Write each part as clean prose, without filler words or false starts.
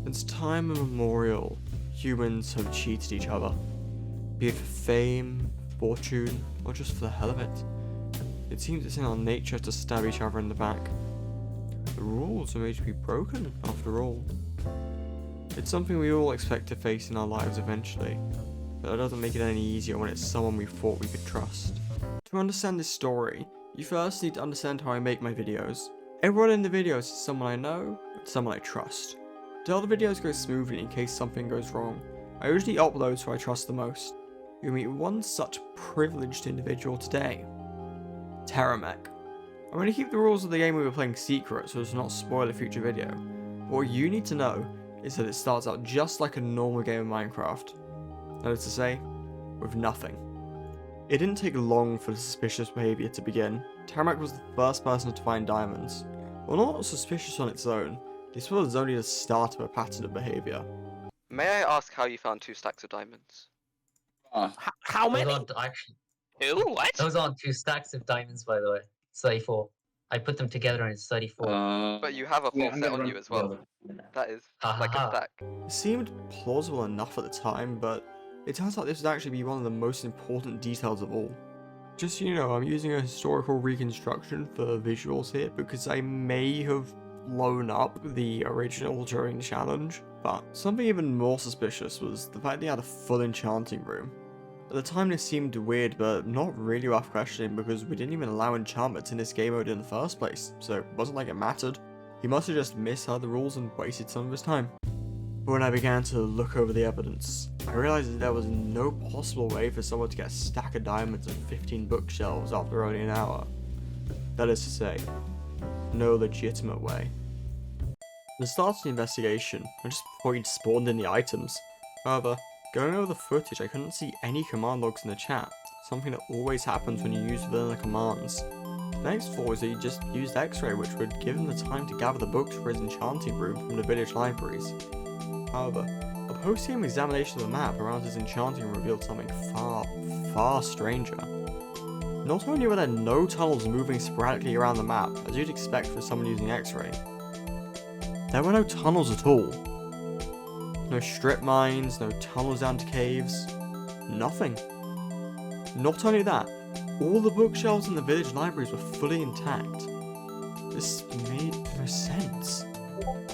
Since time immemorial, humans have cheated each other. Be it for fame, fortune, or just for the hell of it. It seems it's in our nature to stab each other in the back. The rules are made to be broken, after all. It's something we all expect to face in our lives eventually, but that doesn't make it any easier when it's someone we thought we could trust. To understand this story, you first need to understand how I make my videos. Everyone in the videos is someone I know, and someone I trust. To help the videos go smoothly in case something goes wrong, I usually upload who I trust the most. You'll meet one such privileged individual today. Teramek. I'm going to keep the rules of the game we were playing secret so as to not spoil a future video, but what you need to know is that it starts out just like a normal game of Minecraft. That is to say, with nothing. It didn't take long for the suspicious behaviour to begin. Teramek was the first person to find diamonds. While not suspicious on its own, this was only the start of a pattern of behaviour. May I ask how you found 2 stacks of diamonds? How many? Those aren't actually. Two? What? Those aren't 2 stacks of diamonds, by the way. It's 34. I put them together and it's 34. But you have a full set on you as well. That is like a stack. It seemed plausible enough at the time, but it turns out this would actually be one of the most important details of all. Just so you know, I'm using a historical reconstruction for visuals here because I may have blown up the original during the challenge, but something even more suspicious was the fact they had a full enchanting room. At the time this seemed weird, but not really worth questioning because we didn't even allow enchantments in this game mode in the first place, so it wasn't like it mattered. He must have just misheard the rules and wasted some of his time. But when I began to look over the evidence, I realized that there was no possible way for someone to get a stack of diamonds and 15 bookshelves after only an hour. That is to say, no legitimate way. At the start of the investigation, I just thought he'd spawned in the items. However, going over the footage, I couldn't see any command logs in the chat, something that always happens when you use vanilla commands. The next thought was that he just used X-ray, which would give him the time to gather the books for his enchanting room from the village libraries. However, a post-game examination of the map around his enchanting room revealed something far stranger. Not only were there no tunnels moving sporadically around the map, as you'd expect for someone using X-ray, there were no tunnels at all. No strip mines, no tunnels down to caves, nothing. Not only that, all the bookshelves in the village libraries were fully intact. This made no sense.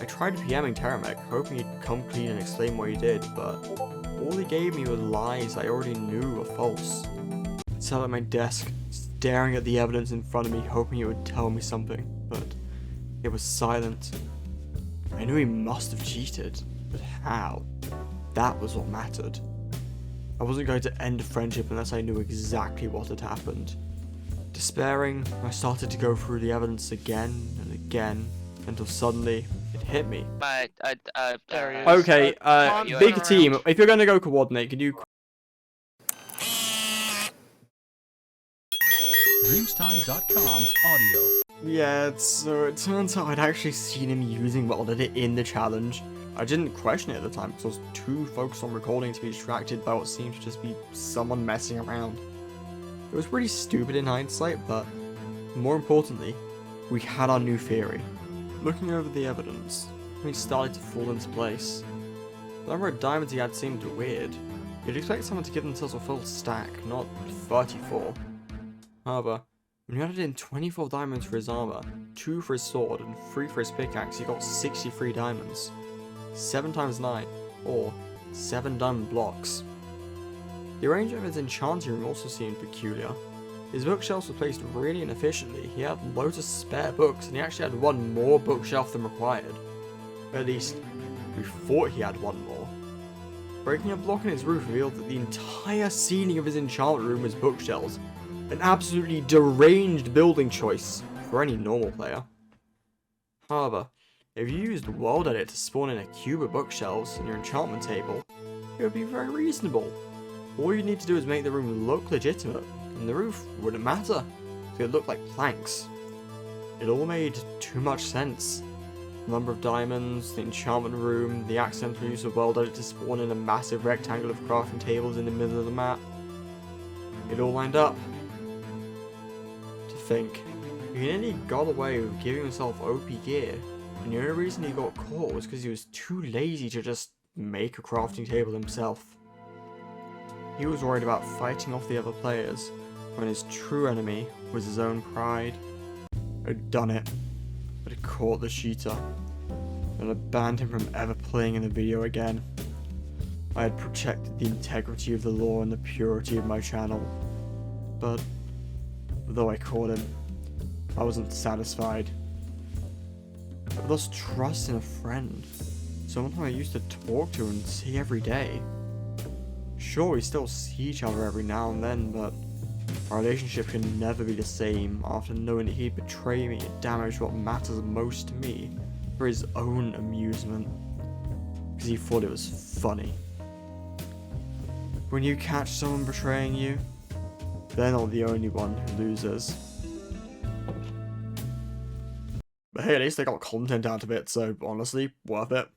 I tried PMing Teramek, hoping he'd come clean and explain what he did, but all he gave me were lies I already knew were false. I sat at my desk, staring at the evidence in front of me, hoping he would tell me something, but it was silent. I knew he must have cheated, but how? That was what mattered. I wasn't going to end a friendship unless I knew exactly what had happened. Despairing, I started to go through the evidence again and again, until suddenly, it hit me. There he is. Okay, you're big around. team, if you're gonna go coordinate, can you... Dreamstime.com audio. Yeah, so it turns out I'd actually seen him using World Edit in the challenge. I didn't question it at the time because I was too focused on recording to be distracted by what seemed to just be someone messing around. It was pretty stupid in hindsight, but more importantly, we had our new theory. Looking over the evidence, we started to fall into place. The number of diamonds he had seemed weird. You'd expect someone to give themselves a full stack, not 34. However, when you added in 24 diamonds for his armor, 2 for his sword, and 3 for his pickaxe, he got 63 diamonds. 7 times 9, or 7 diamond blocks. The arrangement of his enchanting room also seemed peculiar. His bookshelves were placed really inefficiently. He had loads of spare books, and he actually had 1 more bookshelf than required. At least, we thought he had 1 more. Breaking a block in his roof revealed that the entire ceiling of his enchantment room was bookshelves, an absolutely deranged building choice for any normal player. However, if you used World Edit to spawn in a cube of bookshelves in your enchantment table, it would be very reasonable. All you need to do is make the room look legitimate, and the roof wouldn't matter, so it looked like planks. It all made too much sense. The number of diamonds, the enchantment room, the accidental use of World Edit to spawn in a massive rectangle of crafting tables in the middle of the map. It all lined up. To think, he nearly got away with giving himself OP gear, And the only reason he got caught was because he was too lazy to just make a crafting table himself. He was worried about fighting off the other players, when his true enemy was his own pride. I'd done it, but had caught the cheater, and had banned him from ever playing in the video again. I had protected the integrity of the law and the purity of my channel, but though I caught him, I wasn't satisfied. I've lost trust in a friend, someone who I used to talk to and see every day. Sure, we still see each other every now and then, but our relationship can never be the same after knowing that he'd betray me and damage what matters most to me for his own amusement, because he thought it was funny. When you catch someone betraying you, they're not the only one who loses. But hey, at least they got content out of it, so honestly, worth it.